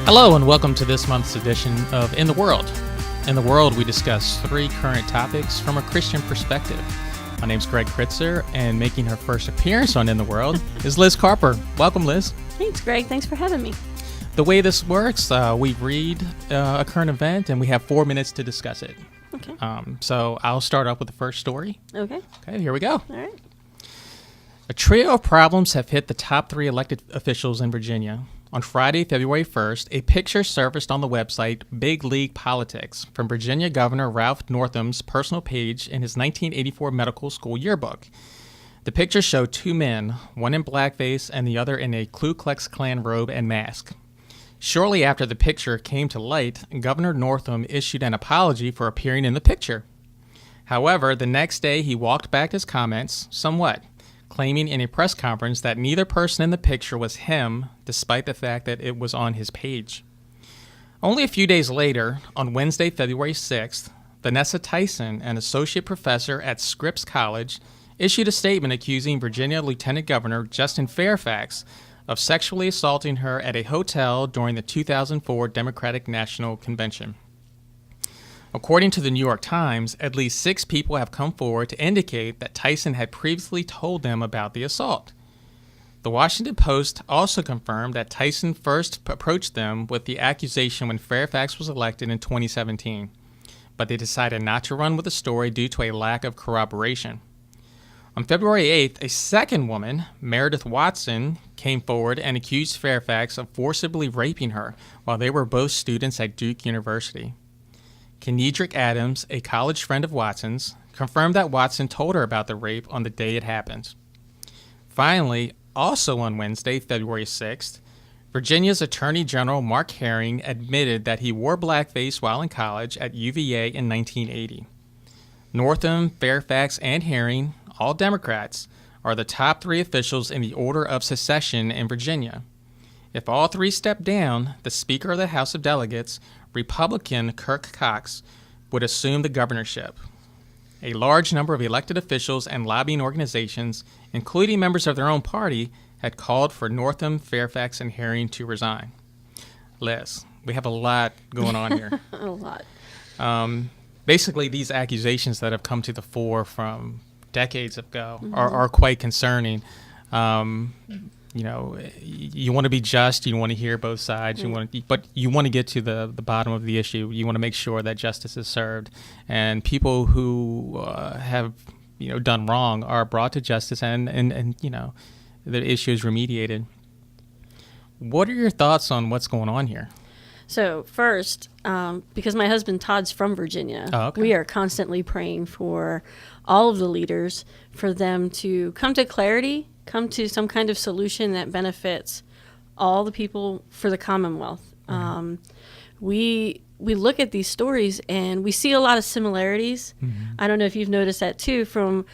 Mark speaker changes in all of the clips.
Speaker 1: Hello and welcome to this month's edition of In the World. In the World, we discuss three current topics from a Christian perspective. My name's Greg Critzer, and making her first appearance on In the World is Liz Carper. Welcome, Liz.
Speaker 2: Thanks, Greg. Thanks for having me.
Speaker 1: The way this works, we read a current event, and we have 4 minutes to discuss it.
Speaker 2: Okay.
Speaker 1: So I'll start off with the first story.
Speaker 2: Okay.
Speaker 1: Okay, here we go.
Speaker 2: All right.
Speaker 1: A trio of problems have hit the top three elected officials in Virginia. On Friday, February 1st, a picture surfaced on the website Big League Politics from Virginia Governor Ralph Northam's personal page in his 1984 medical school yearbook. The picture showed two men, one in blackface and the other in a Ku Klux Klan robe and mask. Shortly after the picture came to light, Governor Northam issued an apology for appearing in the picture. However, the next day he walked back his comments somewhat, claiming in a press conference that neither person in the picture was him, despite the fact that it was on his page. Only a few days later, on Wednesday, February 6th, Vanessa Tyson, an associate professor at Scripps College, issued a statement accusing Virginia Lieutenant Governor Justin Fairfax of sexually assaulting her at a hotel during the 2004 Democratic National Convention. According to the New York Times, at least 6 people have come forward to indicate that Tyson had previously told them about the assault. The Washington Post also confirmed that Tyson first approached them with the accusation when Fairfax was elected in 2017, but they decided not to run with the story due to a lack of corroboration. On February 8th, a second woman, Meredith Watson, came forward and accused Fairfax of forcibly raping her while they were both students at Duke University. Kenedrick Adams, a college friend of Watson's, confirmed that Watson told her about the rape on the day it happened. Finally, also on Wednesday, February 6th, Virginia's Attorney General Mark Herring admitted that he wore blackface while in college at UVA in 1980. Northam, Fairfax, and Herring, all Democrats, are the top 3 officials in the order of succession in Virginia. If all 3 step down, the Speaker of the House of Delegates, Republican Kirk Cox, would assume the governorship. A large number of elected officials and lobbying organizations, including members of their own party, had called for Northam, Fairfax, and Herring to resign. Liz, we have a lot going on here.
Speaker 2: A lot.
Speaker 1: Basically, these accusations that have come to the fore from decades ago are quite concerning. You know, you want to be just, you want to hear both sides, but you want to get to the bottom of the issue. You want to make sure that justice is served, and people who have done wrong are brought to justice, and the issue is remediated. What are your thoughts on what's going on here?
Speaker 2: So first, because my husband Todd's from Virginia, we are constantly praying for all of the leaders, for them to come to clarity, come to some kind of solution that benefits all the people for the Commonwealth. Mm-hmm. We look at these stories and we see a lot of similarities. Mm-hmm. I don't know if you've noticed that too from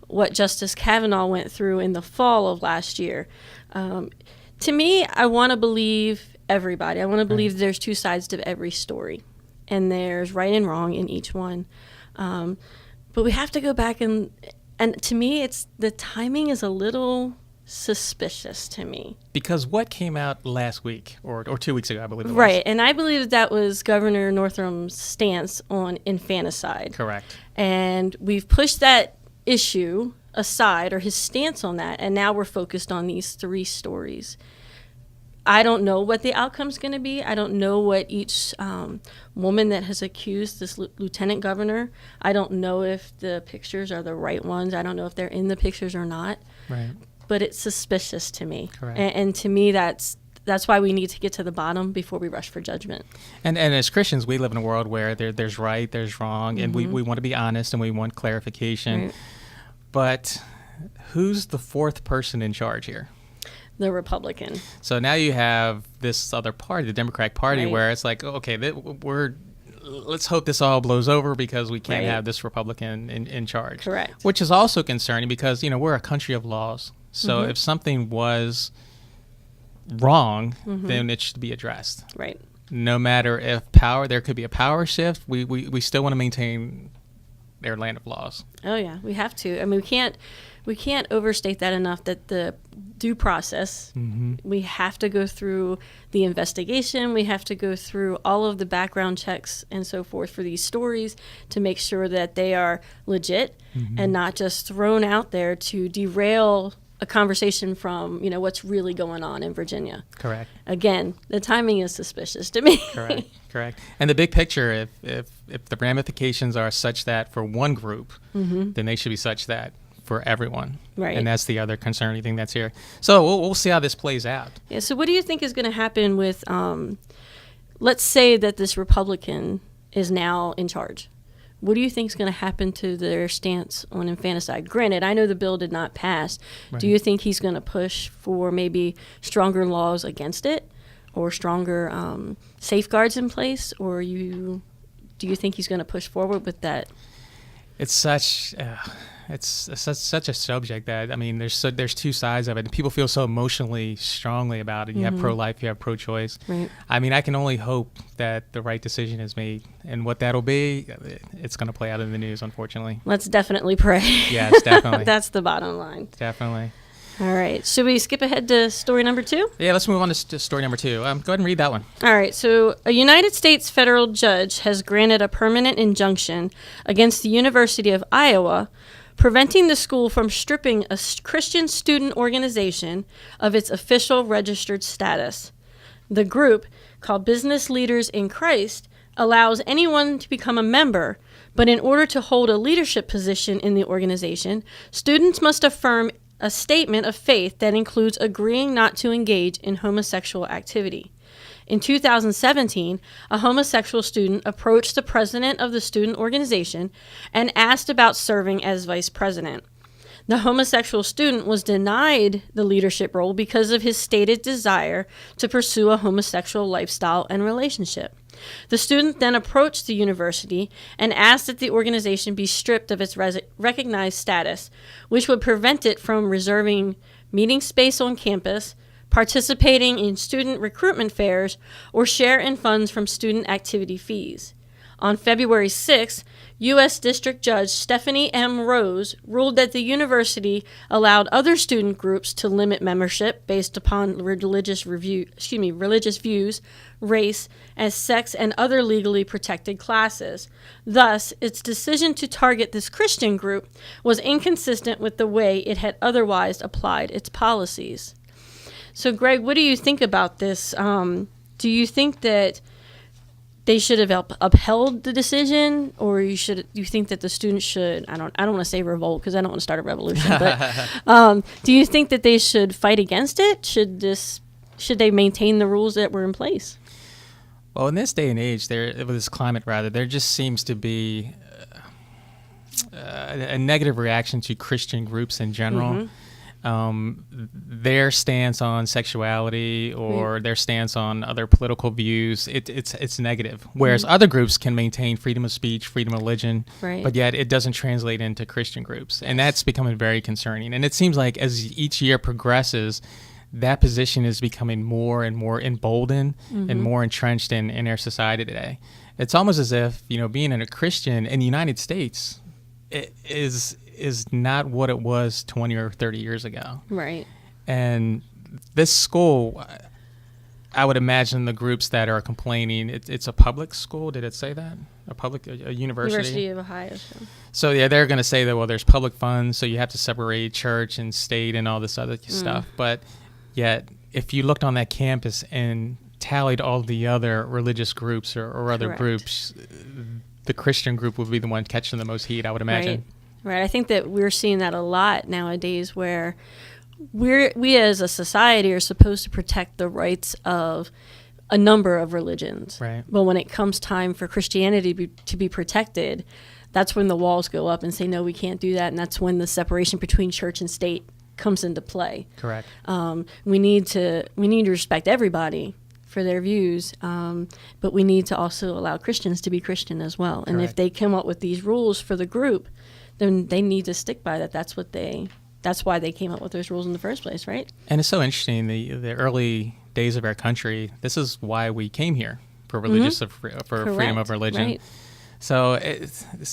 Speaker 2: what Justice Kavanaugh went through in the fall of last year. To me, I want to believe everybody. I want to believe there's 2 sides to every story, and there's right and wrong in each one. But we have to go back and to me, the timing is a little suspicious to me.
Speaker 1: Because what came out last week or 2 weeks ago, I believe it was.
Speaker 2: Right, and I believe that was Governor Northam's stance on infanticide.
Speaker 1: Correct. And
Speaker 2: we've pushed that issue aside, or his stance on that, and now we're focused on these 3 stories. I don't know what the outcome's going to be. I don't know what each woman that has accused this lieutenant governor, I don't know if the pictures are the right ones. I don't know if they're in the pictures or not. Right. But it's suspicious to me. Correct. And to me, that's why we need to get to the bottom before we rush for judgment. And
Speaker 1: as Christians, we live in a world where there's right, there's wrong, and we want to be honest and we want clarification. Right. But who's the 4th person in charge here?
Speaker 2: The Republican.
Speaker 1: So now you have this other party, the Democratic Party, where it's like, okay, let's hope this all blows over because we can't have this Republican in charge.
Speaker 2: Correct.
Speaker 1: Which is also concerning because, we're a country of laws. So if something was wrong, then it should be addressed.
Speaker 2: Right.
Speaker 1: No matter if there could be a power shift, we still want to maintain their land of laws.
Speaker 2: Oh, yeah, we have to. I mean, we can't overstate that enough, that the due process. We have to go through the investigation. We have to go through all of the background checks and so forth for these stories to make sure that they are legit and not just thrown out there to derail a conversation from, what's really going on in Virginia.
Speaker 1: Correct.
Speaker 2: Again, the timing is suspicious to me.
Speaker 1: Correct. And the big picture, if the ramifications are such that for one group, then they should be such that for everyone.
Speaker 2: Right.
Speaker 1: And that's the other concerning thing that's here. So we'll see how this plays out.
Speaker 2: Yeah. So what do you think is going to happen with, let's say that this Republican is now in charge? What do you think is going to happen to their stance on infanticide? Granted, I know the bill did not pass. Right. Do you think he's going to push for maybe stronger laws against it or stronger safeguards in place? Or do you think he's going to push forward with that?
Speaker 1: It's such a subject that, there's two sides of it, and people feel so emotionally strongly about it. You have pro-life, you have pro-choice.
Speaker 2: Right.
Speaker 1: I can only hope that the right decision is made, and what that'll be, it's going to play out in the news, unfortunately.
Speaker 2: Let's definitely pray.
Speaker 1: Yes, definitely.
Speaker 2: That's the bottom line.
Speaker 1: Definitely.
Speaker 2: All right. Should we skip ahead to story number 2?
Speaker 1: Yeah, let's move on to story number 2. Go ahead and read that one.
Speaker 2: All right. So a United States federal judge has granted a permanent injunction against the University of Iowa, preventing the school from stripping a Christian student organization of its official registered status. The group, called Business Leaders in Christ, allows anyone to become a member, but in order to hold a leadership position in the organization, students must affirm a statement of faith that includes agreeing not to engage in homosexual activity. In 2017, a homosexual student approached the president of the student organization and asked about serving as vice president. The homosexual student was denied the leadership role because of his stated desire to pursue a homosexual lifestyle and relationship. The student then approached the university and asked that the organization be stripped of its recognized status, which would prevent it from reserving meeting space on campus, participating in student recruitment fairs, or share in funds from student activity fees. On February 6th, U.S. District Judge Stephanie M. Rose ruled that the university allowed other student groups to limit membership based upon religious views, race, and sex, and other legally protected classes. Thus, its decision to target this Christian group was inconsistent with the way it had otherwise applied its policies. So, Greg, what do you think about this? Do you think that they should have upheld the decision, or you think that the students should? I don't want to say revolt because I don't want to start a revolution. But do you think that they should fight against it? Should they maintain the rules that were in place?
Speaker 1: Well, in this day and age, with this climate, there just seems to be a negative reaction to Christian groups in general. Their stance on sexuality or their stance on other political views, it's negative. Whereas other groups can maintain freedom of speech, freedom of religion, but yet it doesn't translate into Christian groups. And that's becoming very concerning. And it seems like as each year progresses, that position is becoming more and more emboldened and more entrenched in our society today. It's almost as if, being a Christian in the United States is not what it was 20 or 30 years ago.
Speaker 2: Right.
Speaker 1: And this school, I would imagine the groups that are complaining, it's a public school. Did it say that? A university?
Speaker 2: University of Ohio.
Speaker 1: So yeah, they're going to say that, well, there's public funds, so you have to separate church and state and all this other stuff. But yet, if you looked on that campus and tallied all the other religious groups or other groups, the Christian group would be the one catching the most heat, I would imagine.
Speaker 2: Right. I think that we're seeing that a lot nowadays, where we as a society are supposed to protect the rights of a number of religions.
Speaker 1: Right.
Speaker 2: But when it comes time for Christianity to be protected, that's when the walls go up and say, no, we can't do that. And that's when the separation between church and state comes into play.
Speaker 1: Correct.
Speaker 2: We need to respect everybody for their views, but we need to also allow Christians to be Christian as well. And
Speaker 1: Correct.
Speaker 2: if they come up with these rules for the group, then they need to stick by that. That's why they came up with those rules in the first place, right?
Speaker 1: And it's so interesting, the early days of our country, this is why we came here, for freedom of religion.
Speaker 2: Right.
Speaker 1: So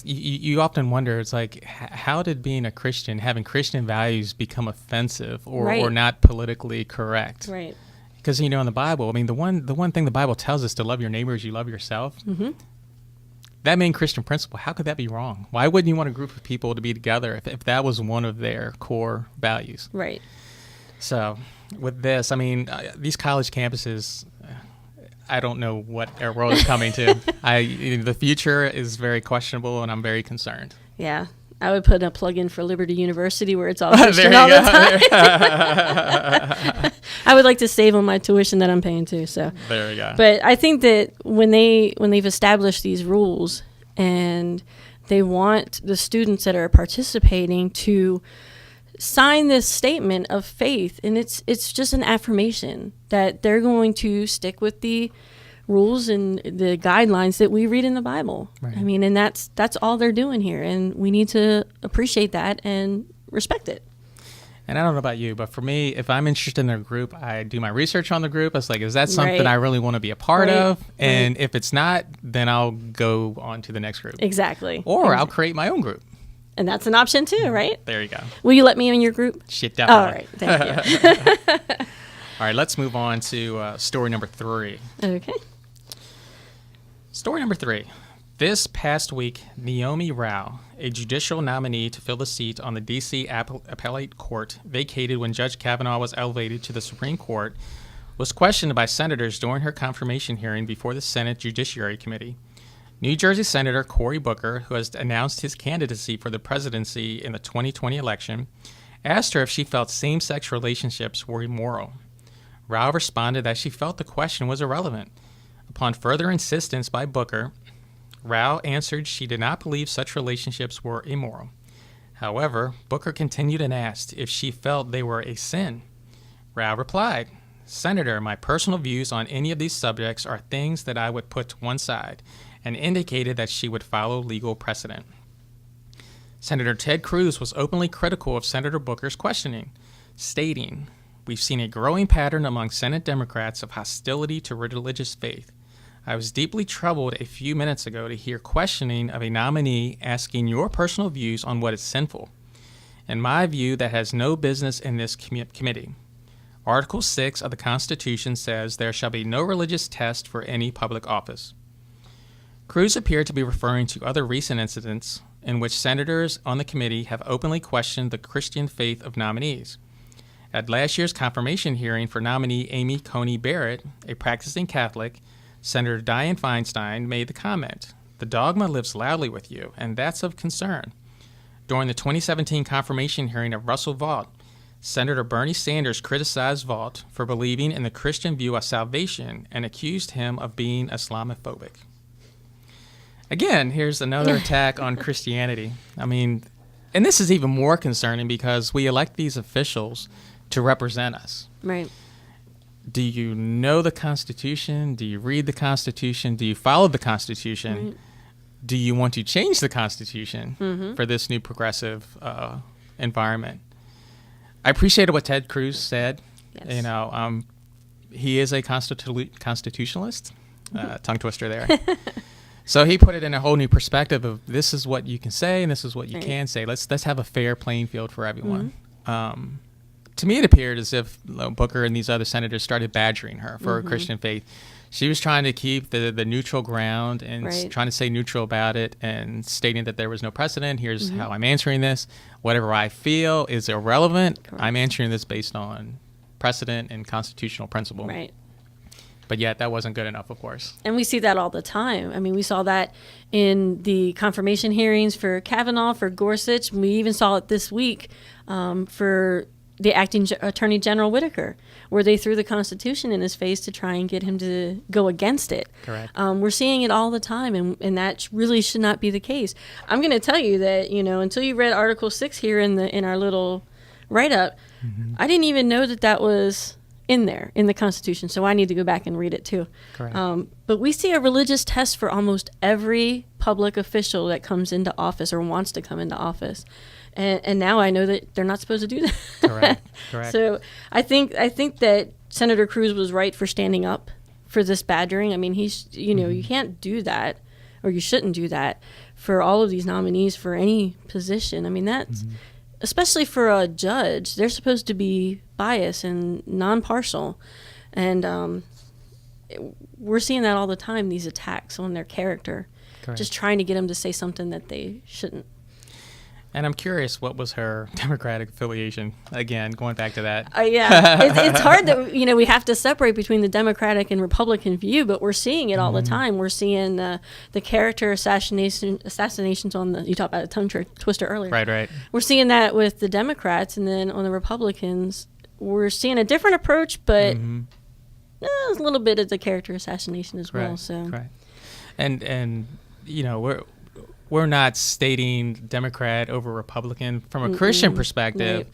Speaker 1: you often wonder, it's like, how did being a Christian, having Christian values, become offensive or not politically correct?
Speaker 2: Right.
Speaker 1: Because, in the Bible, I mean, the one thing the Bible tells us, to love your neighbor as you love yourself. Mm-hmm. That main Christian principle, how could that be wrong? Why wouldn't you want a group of people to be together if that was one of their core values?
Speaker 2: Right.
Speaker 1: So with this, I mean, these college campuses, I don't know what our world is coming to. The future is very questionable, and I'm very concerned.
Speaker 2: Yeah. I would put a plug in for Liberty University where it's all Christian all the time. I would like to save on my tuition that I'm paying too. So
Speaker 1: there we go.
Speaker 2: But I think that when they've established these rules and they want the students that are participating to sign this statement of faith, and it's just an affirmation that they're going to stick with the rules and the guidelines that we read in the Bible. Right. I mean, and that's all they're doing here, and we need to appreciate that and respect it.
Speaker 1: And I don't know about you, but for me, if I'm interested in their group, I do my research on the group. It's like, is that something I really want to be a part of? And if it's not, then I'll go on to the next group.
Speaker 2: Exactly.
Speaker 1: Or I'll create my own group.
Speaker 2: And that's an option too, right?
Speaker 1: There you go.
Speaker 2: Will you let me in your group?
Speaker 1: Shit, definitely.
Speaker 2: All right, thank you.
Speaker 1: All right, let's move on to story number 3.
Speaker 2: Okay.
Speaker 1: Story number 3. This past week, Naomi Rao, a judicial nominee to fill the seat on the D.C. Appellate Court vacated when Judge Kavanaugh was elevated to the Supreme Court, was questioned by senators during her confirmation hearing before the Senate Judiciary Committee. New Jersey Senator Cory Booker, who has announced his candidacy for the presidency in the 2020 election, asked her if she felt same-sex relationships were immoral. Rao responded that she felt the question was irrelevant. Upon further insistence by Booker, Rao answered she did not believe such relationships were immoral. However, Booker continued and asked if she felt they were a sin. Rao replied, "Senator, my personal views on any of these subjects are things that I would put to one side," and indicated that she would follow legal precedent. Senator Ted Cruz was openly critical of Senator Booker's questioning, stating, "We've seen a growing pattern among Senate Democrats of hostility to religious faith. I was deeply troubled a few minutes ago to hear questioning of a nominee asking your personal views on what is sinful. In my view, that has no business in this committee. Article 6 of the Constitution says there shall be no religious test for any public office." Cruz appeared to be referring to other recent incidents in which senators on the committee have openly questioned the Christian faith of nominees. At last year's confirmation hearing for nominee Amy Coney Barrett, a practicing Catholic, Senator Dianne Feinstein made the comment, "The dogma lives loudly with you, and that's of concern." During the 2017 confirmation hearing of Russell Vought, Senator Bernie Sanders criticized Vought for believing in the Christian view of salvation and accused him of being Islamophobic. Again, here's another attack on Christianity. I mean, and this is even more concerning because we elect these officials to represent us.
Speaker 2: Right.
Speaker 1: Do you know the Constitution? Do you read the Constitution? Do you follow the Constitution? Right. Do you want to change the Constitution for this new progressive environment? I appreciated what Ted Cruz said. Yes. He is a constitutionalist. Tongue twister there. So he put it in a whole new perspective of this is what you can say and this is what you can say. Let's have a fair playing field for everyone. To me, it appeared as if Booker and these other senators started badgering her for her Christian faith. She was trying to keep the neutral ground and trying to stay neutral about it and stating that there was no precedent. Here's how I'm answering this. Whatever I feel is irrelevant. Correct. I'm answering this based on precedent and constitutional principle.
Speaker 2: Right.
Speaker 1: But yet that wasn't good enough, of course.
Speaker 2: And we see that all the time. I mean, we saw that in the confirmation hearings for Kavanaugh, for Gorsuch. We even saw it this week for the acting Attorney General Whitaker, where they threw the Constitution in his face to try and get him to go against it.
Speaker 1: Correct.
Speaker 2: We're seeing it all the time, and that really should not be the case. I'm going to tell you that, until you read Article 6 here in our little write-up, I didn't even know that was in there, in the Constitution, so I need to go back and read it too.
Speaker 1: Correct.
Speaker 2: But we see a religious test for almost every public official that comes into office or wants to come into office. And now I know that they're not supposed to do that.
Speaker 1: Correct.
Speaker 2: So I think that Senator Cruz was right for standing up for this badgering. I mean, he's you can't do that or you shouldn't do that for all of these nominees for any position. I mean, that's, especially for a judge, they're supposed to be biased and non-partial. And we're seeing that all the time, these attacks on their character. Correct. Just trying to get them to say something that they shouldn't.
Speaker 1: And I'm curious, what was her Democratic affiliation? Again, going back to that.
Speaker 2: Yeah, it's hard that, we have to separate between the Democratic and Republican view, but we're seeing it all the time. We're seeing the character assassinations on you talked about a tongue twister earlier.
Speaker 1: Right.
Speaker 2: We're seeing that with the Democrats, and then on the Republicans, we're seeing a different approach, but a little bit of the character assassination as well. So,
Speaker 1: right. And we're not stating Democrat over Republican. From a Christian perspective, right.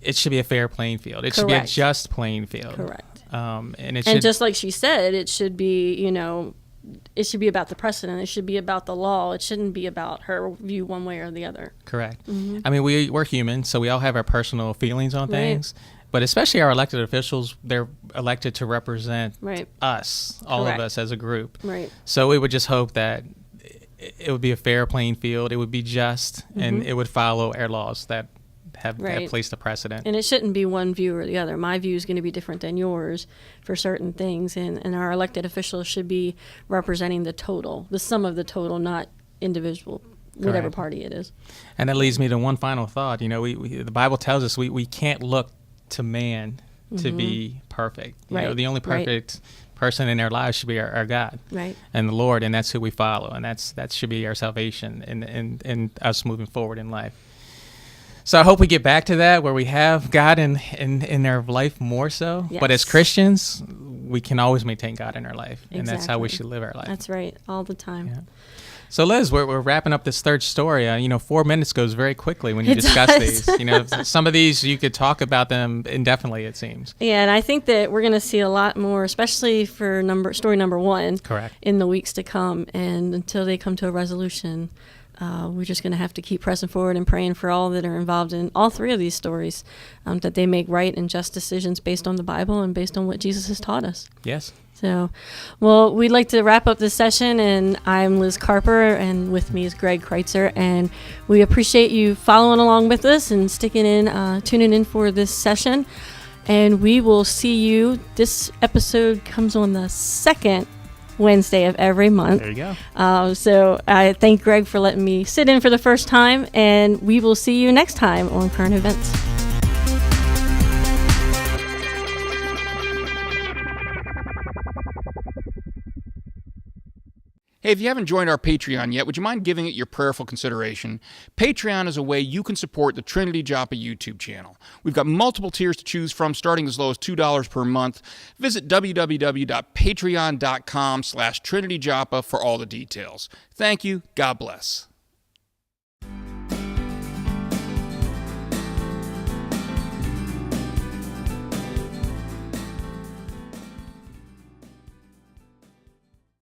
Speaker 1: It should be a fair playing field. It should be a just playing field.
Speaker 2: Correct.
Speaker 1: And
Speaker 2: just like she said, it should be, it should be about the precedent. It should be about the law. It shouldn't be about her view one way or the other.
Speaker 1: Correct. I mean, we're human, so we all have our personal feelings on things. But especially our elected officials, they're elected to represent us, all of us as a group.
Speaker 2: Right.
Speaker 1: So we would just hope that it would be a fair playing field. It would be just, and it would follow our laws that have placed the precedent.
Speaker 2: And it shouldn't be one view or the other. My view is going to be different than yours for certain things, and our elected officials should be representing the total, the sum of the total, not individual, whatever party it is.
Speaker 1: And that leads me to one final thought. The Bible tells us we can't look to man to be perfect. The only perfect person in our lives should be our God, and the Lord, and that's who we follow, and that should be our salvation and us moving forward in life. So I hope we get back to that, where we have God in our life more so. Yes. But as Christians, we can always maintain God in our life, and that's how we should live our life.
Speaker 2: That's right, all the time.
Speaker 1: Yeah. So Liz, we're wrapping up this third story. 4 minutes goes very quickly when you discuss these. Some of these you could talk about them indefinitely, it seems.
Speaker 2: Yeah, and I think that we're going to see a lot more, especially for story number 1.
Speaker 1: Correct.
Speaker 2: In the weeks to come, and until they come to a resolution, we're just going to have to keep pressing forward and praying for all that are involved in all 3 of these stories, that they make right and just decisions based on the Bible and based on what Jesus has taught us.
Speaker 1: Yes.
Speaker 2: So, well, we'd like to wrap up this session, and I'm Liz Carper, and with me is Greg Critzer, and we appreciate you following along with us and sticking in, tuning in for this session, and we will see you. This episode comes on the 2nd Wednesday of every month.
Speaker 1: There you go.
Speaker 2: So I thank Greg for letting me sit in for the first time, and we will see you next time on Current Events.
Speaker 3: Hey, if you haven't joined our Patreon yet, would you mind giving it your prayerful consideration? Patreon is a way you can support the Trinity Joppa YouTube channel. We've got multiple tiers to choose from, starting as low as $2 per month. Visit www.patreon.com/TrinityJoppa for all the details. Thank you. God bless.